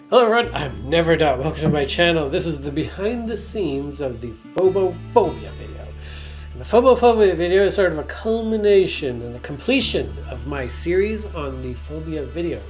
Hello everyone, I'm Never Done. Welcome to my channel. This is the behind the scenes of the Phobophobia video. And the Phobophobia video is sort of a culmination and the completion of my series on the phobia videos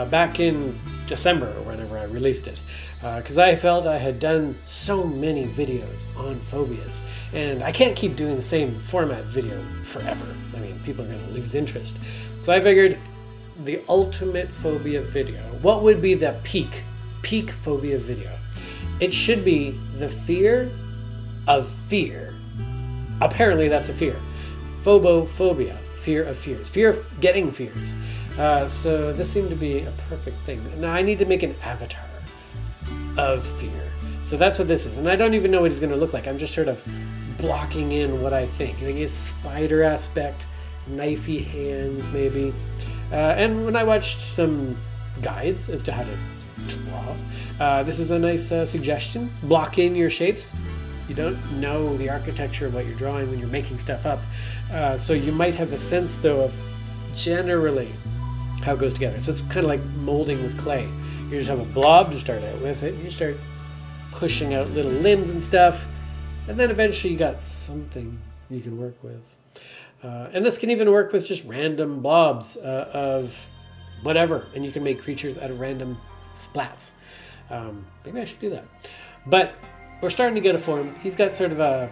back in December or whenever I released it. Because I felt I had done so many videos on phobias and I can't keep doing the same format video forever. I mean, people are going to lose interest. So I figured the ultimate phobia video. What would be the peak phobia video? It should be the fear of fear. Apparently that's a fear. Phobophobia, fear of fears, fear of getting fears. So this seemed to be a perfect thing. Now I need to make an avatar of fear. So that's what this is. And I don't even know what he's going to look like. I'm just sort of blocking in what I think. I think his spider aspect, knifey hands maybe. And when I watched some guides as to how to draw, this is a nice suggestion. Block in your shapes. You don't know the architecture of what you're drawing when you're making stuff up. So you might have a sense, though, of generally how it goes together. So it's kind of like molding with clay. You just have a blob to start out with it. You start pushing out little limbs and stuff. And then eventually you got something you can work with. And this can even work with just random blobs of whatever. And you can make creatures out of random splats. Maybe I should do that. But we're starting to get a form. He's got sort of a,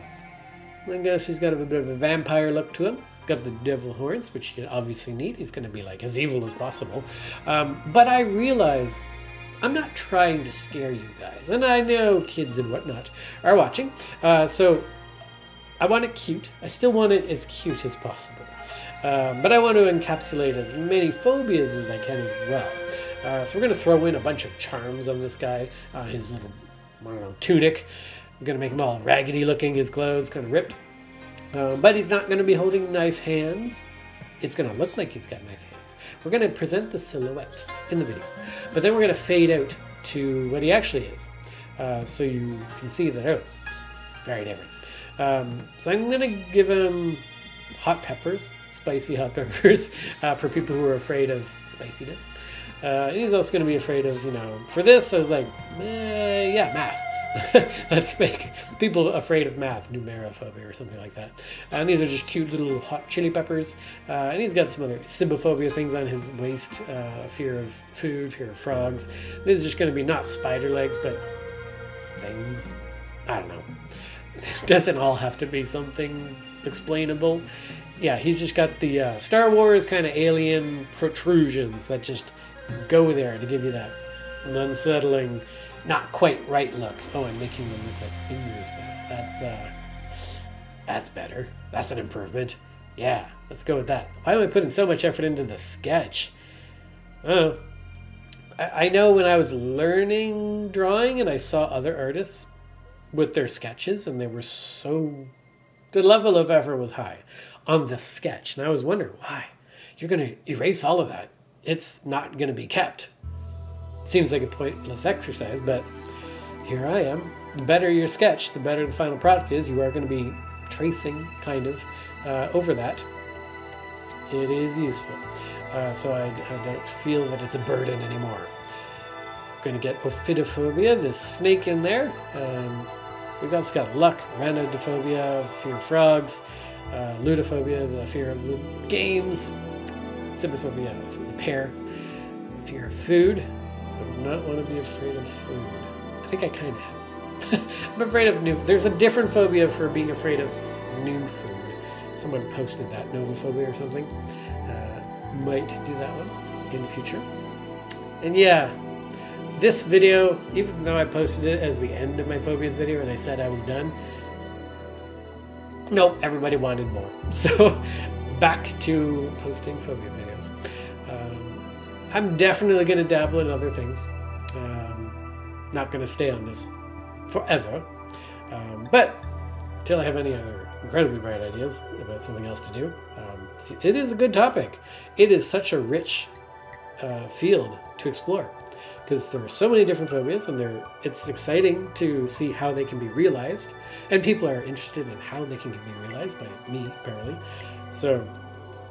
I guess he's got a bit of a vampire look to him. Got the devil horns, which you obviously need. He's going to be like as evil as possible. But I realize I'm not trying to scare you guys. And I know kids and whatnot are watching. So I want it cute. I still want it as cute as possible. But I want to encapsulate as many phobias as I can as well. So we're going to throw in a bunch of charms on this guy. His little, I don't know, tunic. We're going to make him all raggedy looking, his clothes kind of ripped. But he's not going to be holding knife hands. It's going to look like he's got knife hands. We're going to present the silhouette in the video. But then we're going to fade out to what he actually is. So you can see that, oh, very different. So I'm going to give him hot peppers, spicy hot peppers, for people who are afraid of spiciness. And he's also going to be afraid of, you know, for this I was like, yeah, math. Let's make people afraid of math, numerophobia or something like that. And these are just cute little hot chili peppers. And he's got some other Phobophobia things on his waist, fear of food, fear of frogs. This is just going to be not spider legs, but things. I don't know. It doesn't all have to be something explainable. Yeah, he's just got the Star Wars kind of alien protrusions that just go there to give you that unsettling, not quite right look. Oh, I'm making them look like fingers now. That's better. That's an improvement. Yeah, let's go with that. Why am I putting so much effort into the sketch? Oh, I know when I was learning drawing and I saw other artists with their sketches, and they were so, the level of effort was high on the sketch. And I was wondering why. You're going to erase all of that. It's not going to be kept. Seems like a pointless exercise, but here I am. The better your sketch, the better the final product is. You are going to be tracing, kind of, over that. It is useful. So I don't feel that it's a burden anymore. Going to get Phobophobia, this snake in there. We've also got luck, rhinophobia, fear of frogs, ludophobia, the fear of the games, Phobophobia, the pear, fear of food. I do not want to be afraid of food. I think I kind of am. I'm afraid of new. There's a different phobia for being afraid of new food. Someone posted that, novophobia or something. Might do that one in the future. And yeah. This video, even though I posted it as the end of my phobias video and I said I was done, nope, everybody wanted more. So back to posting phobia videos. I'm definitely going to dabble in other things. Not going to stay on this forever. But until I have any other incredibly bright ideas about something else to do. See, it is a good topic. It is such a rich field to explore. Because there are so many different phobias, and it's exciting to see how they can be realized. And people are interested in how they can be realized, by me, apparently. So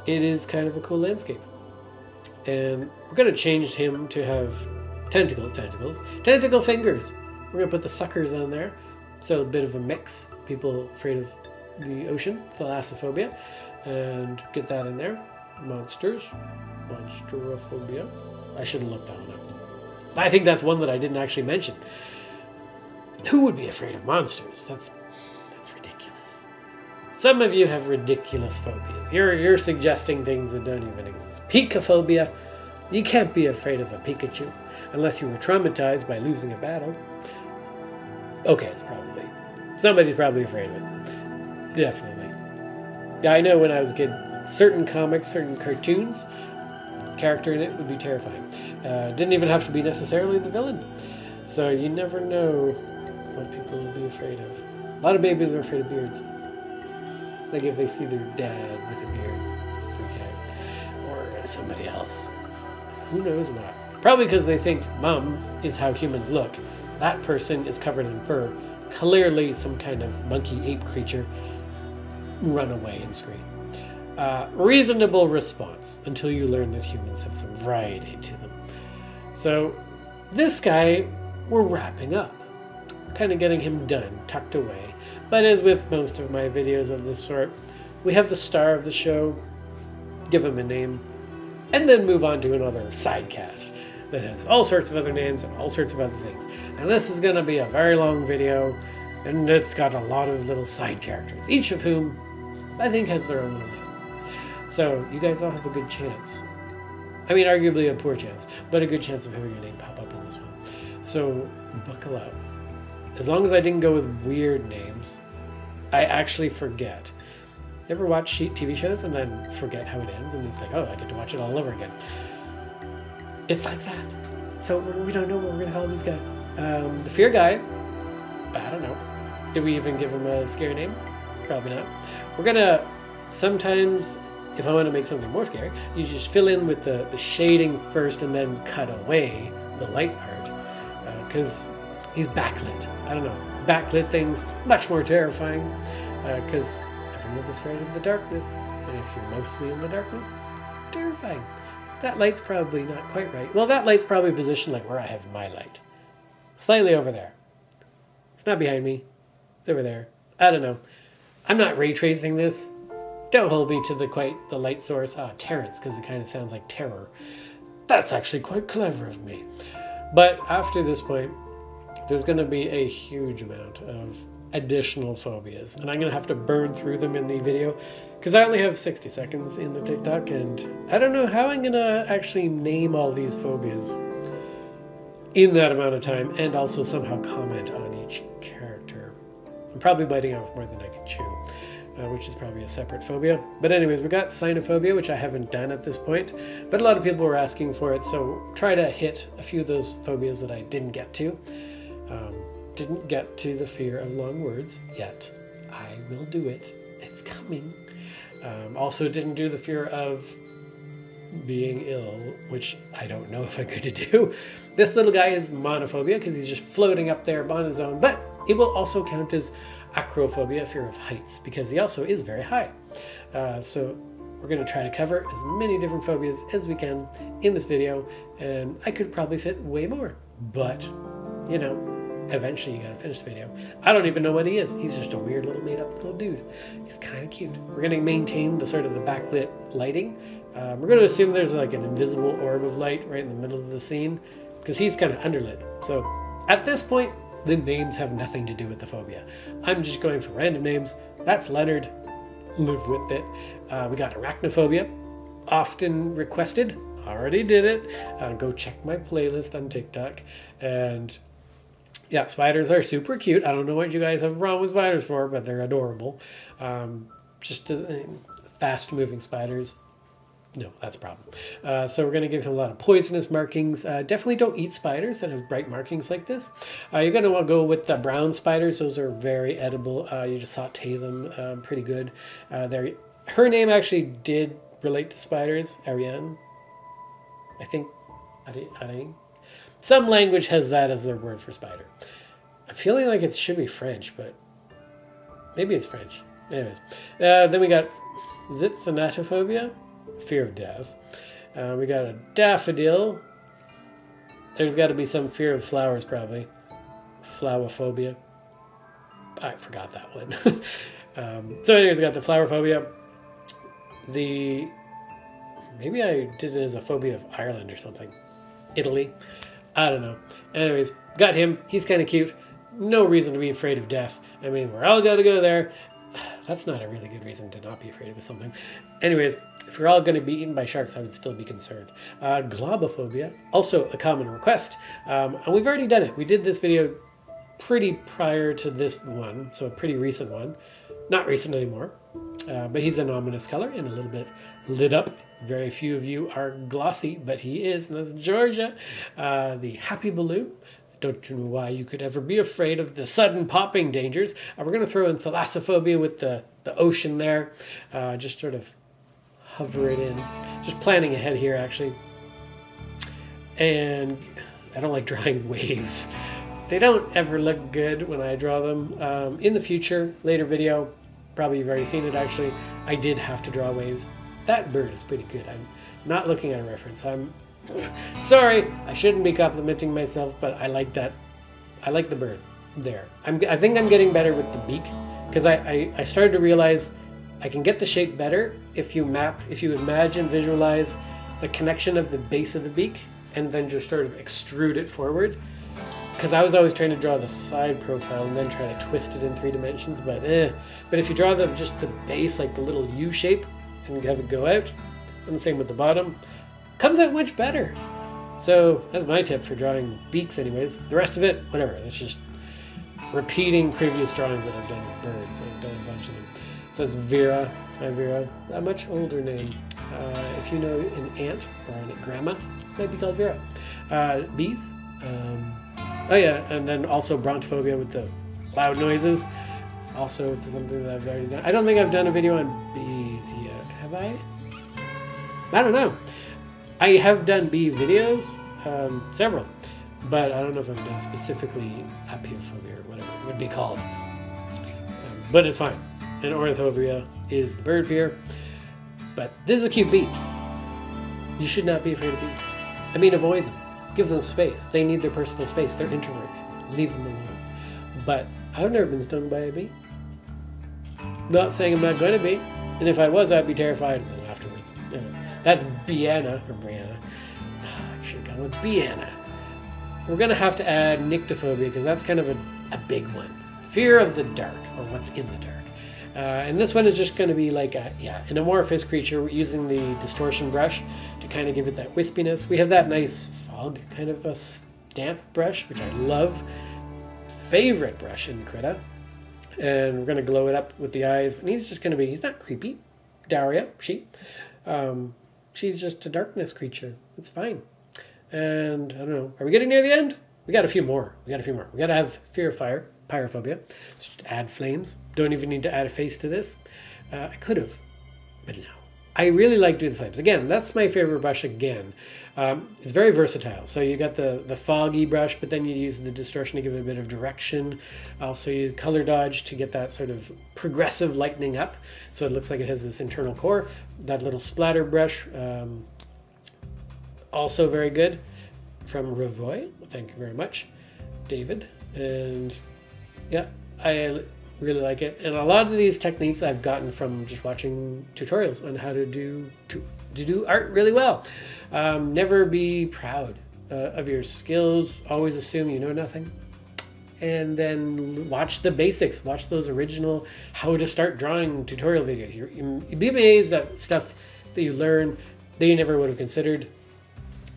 it is kind of a cool landscape. And we're going to change him to have tentacles, tentacle fingers. We're gonna put the suckers on there. So a bit of a mix. People afraid of the ocean, thalassophobia, and get that in there. Monsters, monsterophobia. I should have looked that one up. I think that's one that I didn't actually mention. Who would be afraid of monsters? That's ridiculous. Some of you have ridiculous phobias. You're suggesting things that don't even exist. Pikaphobia. You can't be afraid of a Pikachu unless you were traumatized by losing a battle. Okay, it's probably somebody's probably afraid of it. Definitely. Yeah, I know when I was a kid, certain comics, certain cartoons, character in it would be terrifying. Didn't even have to be necessarily the villain. So you never know what people will be afraid of. A lot of babies are afraid of beards. Like if they see their dad with a beard, freak out. Or somebody else. Who knows what? Probably because they think mom is how humans look. That person is covered in fur. Clearly some kind of monkey ape creature. Run away and scream. Reasonable response until you learn that humans have some variety to them. So this guy, we're wrapping up. Kind of getting him done, tucked away. But as with most of my videos of this sort, we have the star of the show, give him a name, and then move on to another side cast that has all sorts of other names and all sorts of other things. And this is going to be a very long video, and it's got a lot of little side characters, each of whom I think has their own little name. So you guys all have a good chance. I mean, arguably a poor chance, but a good chance of having your name pop up in this one. So buckle up. As long as I didn't go with weird names, I actually forget. Ever watch TV shows and then forget how it ends? And it's like, oh, I get to watch it all over again. It's like that. So we don't know what we're going to call these guys. The Fear Guy, I don't know. Did we even give him a scary name? Probably not. We're going to, sometimes, if I want to make something more scary, you just fill in with the shading first and then cut away the light part. Because he's backlit. I don't know. Backlit things, much more terrifying. Because everyone's afraid of the darkness. And if you're mostly in the darkness, terrifying. That light's probably not quite right. Well, that light's probably positioned like where I have my light. Slightly over there. It's not behind me. It's over there. I don't know. I'm not ray tracing this. Don't hold me to the light source. Terrence, because it kind of sounds like terror. That's actually quite clever of me. But after this point, there's going to be a huge amount of additional phobias. And I'm going to have to burn through them in the video because I only have 60 seconds in the TikTok. And I don't know how I'm going to actually name all these phobias in that amount of time and also somehow comment on each character. I'm probably biting off more than I can chew. Which is probably a separate phobia. But anyways, we got cynophobia, which I haven't done at this point, but a lot of people were asking for it, so try to hit a few of those phobias that I didn't get to. Didn't get to the fear of long words yet. I will do it. It's coming. Also didn't do the fear of being ill, which I don't know if I'm going to do. This little guy is monophobia because he's just floating up there on his own, but it will also count as acrophobia, fear of heights, because he also is very high. So we're going to try to cover as many different phobias as we can in this video, and I could probably fit way more, but you know, eventually you gotta finish the video. I don't even know what he is. He's just a weird little made-up little dude. He's kind of cute. We're going to maintain the sort of the backlit lighting. We're going to assume there's like an invisible orb of light right in the middle of the scene, because he's kind of underlit. So at this point, the names have nothing to do with the phobia. I'm just going for random names. That's Leonard. Live with it. We got arachnophobia. Often requested. Already did it. Go check my playlist on TikTok. And yeah, spiders are super cute. I don't know what you guys have a problem with spiders for, but they're adorable. Just fast-moving spiders. No, that's a problem. So we're going to give him a lot of poisonous markings. Definitely don't eat spiders that have bright markings like this. You're going to want to go with the brown spiders. Those are very edible. You just saute them pretty good. Her name actually did relate to spiders. Ariane. I think. Some language has that as their word for spider. I'm feeling like it should be French, but maybe it's French. Anyways. Then we got, is it thanatophobia? Fear of death. We got a daffodil. There's got to be some fear of flowers, probably. Phobophobia. I forgot that one. So anyways, got the Phobophobia. Maybe I did it as a phobia of Ireland or something. Italy. I don't know. Anyways, got him. He's kind of cute. No reason to be afraid of death. I mean, we're all going to go there. That's not a really good reason to not be afraid of something. Anyways, if we're all going to be eaten by sharks, I would still be concerned. Globophobia, also a common request. And we've already done it. We did this video pretty prior to this one, so a pretty recent one. Not recent anymore. But he's an ominous color and a little bit lit up. Very few of you are glossy, but he is, and that's Georgia. The happy balloon. Don't know why you could ever be afraid of the sudden popping dangers. We're going to throw in thalassophobia with the ocean there. Just sort of hover it in. Just planning ahead here, actually. And I don't like drawing waves. They don't ever look good when I draw them. In the future, later video, probably you've already seen it actually, I did have to draw waves. That bird is pretty good. I'm not looking at a reference. I'm sorry, I shouldn't be complimenting myself, but I like that. I like the bird there. I think I'm getting better with the beak, because I started to realize I can get the shape better if you visualize the connection of the base of the beak and then just sort of extrude it forward. Because I was always trying to draw the side profile and then try to twist it in 3 dimensions, but if you draw just the base, like the little U shape, and have it go out, and the same with the bottom, comes out much better. So that's my tip for drawing beaks anyways. The rest of it, whatever, it's just repeating previous drawings that I've done with birds. So I've done a bunch of them. It says Vera. Hi Vera, a much older name. If you know an aunt or an grandma, might be called Vera. Bees. Oh yeah, and then also brontophobia with the loud noises. Also something that I've already done. I don't think I've done a video on bees yet. Have I? I don't know. I have done bee videos, several, but I don't know if I've done specifically apiophobia or whatever it would be called. But it's fine. And ornithophobia is the bird fear. But this is a cute bee. You should not be afraid of bees. I mean, avoid them. Give them space. They need their personal space. They're introverts. Leave them alone. But I've never been stung by a bee. Not saying I'm not going to be. And if I was, I'd be terrified of them afterwards. Anyway, that's Brianna. I should have gone with Brianna. We're going to have to add nyctophobia because that's kind of a big one. Fear of the dark, or what's in the dark. And this one is just going to be like an amorphous creature. We're using the distortion brush to kind of give it that wispiness. We have that nice fog kind of a stamp brush, which I love. Favorite brush in Krita. And we're going to glow it up with the eyes. And he's just going to be, he's not creepy. Daria, she's just a darkness creature. It's fine. And I don't know, are we getting near the end? We got a few more. We got to have fear of fire, pyrophobia. Just add flames. Don't even need to add a face to this. I could have, but no. I really like doing the flames. Again, that's my favorite brush again. It's very versatile. So you got the foggy brush, but then you use the distortion to give it a bit of direction. Also you color dodge to get that sort of progressive lightening up. So it looks like it has this internal core. That little splatter brush, also very good. From Revoy, thank you very much, David. And yeah, I really like it. And a lot of these techniques I've gotten from just watching tutorials on how to do art really well. Never be proud of your skills. Always assume you know nothing. And then watch the basics. Watch those original how to start drawing tutorial videos. You'd be amazed at stuff that you learn that you never would have considered.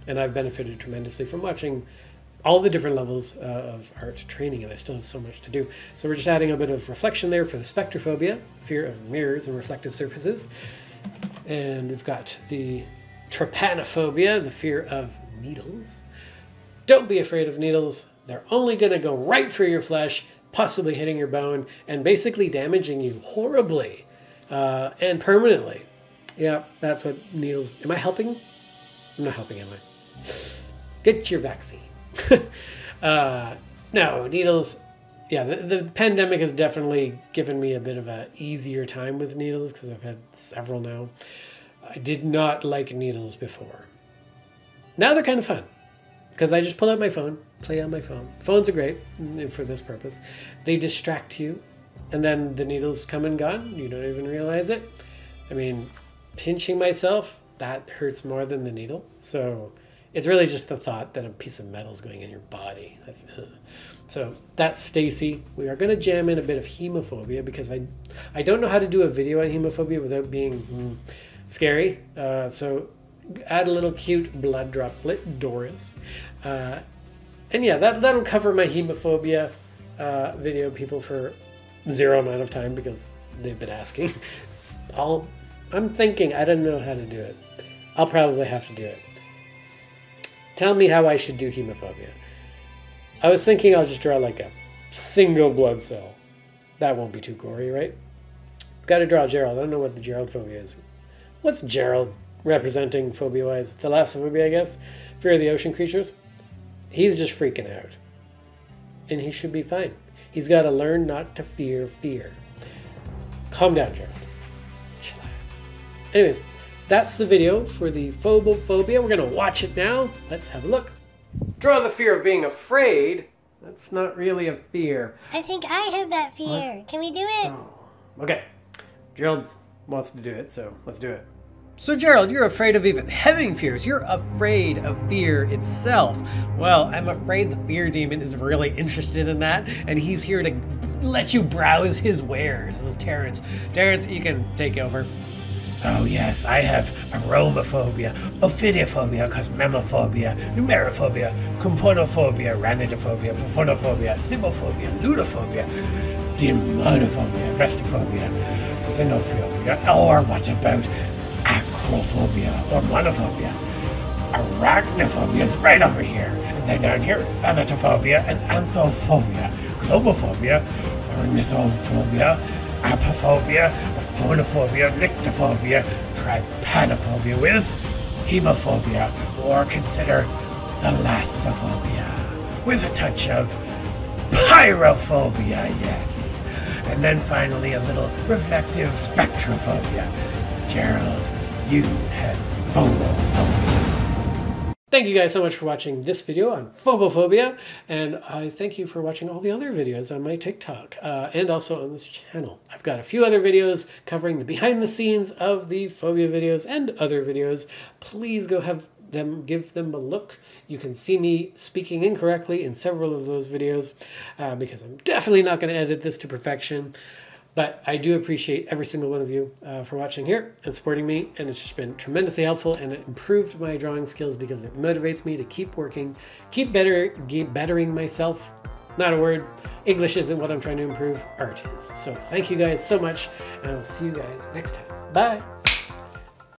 And I've benefited tremendously from watching all the different levels of art training, and I still have so much to do. So we're just adding a bit of reflection there for the spectrophobia, fear of mirrors and reflective surfaces. And we've got the trypanophobia, the fear of needles. Don't be afraid of needles. They're only going to go right through your flesh, possibly hitting your bone, and basically damaging you horribly and permanently. Yeah, that's what needles... Am I helping? I'm not helping, am I? Get your vaccine. No, needles. Yeah, the pandemic has definitely given me a bit of an easier time with needles because I've had several now. I did not like needles before. Now they're kind of fun. because I just pull out my phone, play on my phone. Phones are great for this purpose. They distract you, and then the needle's come and gone. You don't even realize it. I mean, pinching myself, that hurts more than the needle. So it's really just the thought that a piece of metal is going in your body. So that's Stacy. We are going to jam in a bit of hemophobia because I don't know how to do a video on hemophobia without being scary. So add a little cute blood droplet, Doris. And yeah, that'll cover my hemophobia video, people, for 0 amount of time because they've been asking. I'm thinking, I don't know how to do it. I'll probably have to do it. Tell me how I should do hemophobia. I was thinking I'll just draw like a single blood cell. That won't be too gory, right? Got to draw Gerald. I don't know what the Gerald phobia is. What's Gerald representing phobia-wise? Thalassophobia, I guess. Fear of the ocean creatures. He's just freaking out. And he should be fine. He's got to learn not to fear fear. Calm down, Gerald. Chillax. Anyways, that's the video for the Phobophobia. We're going to watch it now. Let's have a look. Draw the fear of being afraid. That's not really a fear. I think I have that fear. What? Can we do it? Oh. Okay. Gerald wants to do it, so let's do it. So Gerald, you're afraid of even having fears. You're afraid of fear itself. Well, I'm afraid the fear demon is really interested in that, and he's here to let you browse his wares. This is Terrence. Terrence, you can take over. Oh yes, I have aromaphobia, ophidiophobia, cosmemophobia, numerophobia, componophobia, ranidophobia, prophonophobia, sybophobia, ludophobia, demonophobia, vestophobia, xenophobia, or what about acrophobia or monophobia? Arachnophobia is right over here. And then down here, thanatophobia and anthophobia, globophobia, ornithophobia, apophobia, phonophobia, nyctophobia, trypanophobia with hemophobia, or consider thalassophobia with a touch of pyrophobia, yes. And then finally a little reflective spectrophobia. Gerald, you have phobophobia. Thank you guys so much for watching this video on Phobophobia, and I thank you for watching all the other videos on my TikTok and also on this channel. I've got a few other videos covering the behind the scenes of the phobia videos and other videos. Please go give them a look. You can see me speaking incorrectly in several of those videos because I'm definitely not going to edit this to perfection. But I do appreciate every single one of you for watching here and supporting me, and it's just been tremendously helpful, and it improved my drawing skills because it motivates me to keep working, keep bettering myself. Not a word. English isn't what I'm trying to improve. Art is. So thank you guys so much, and I will see you guys next time. Bye.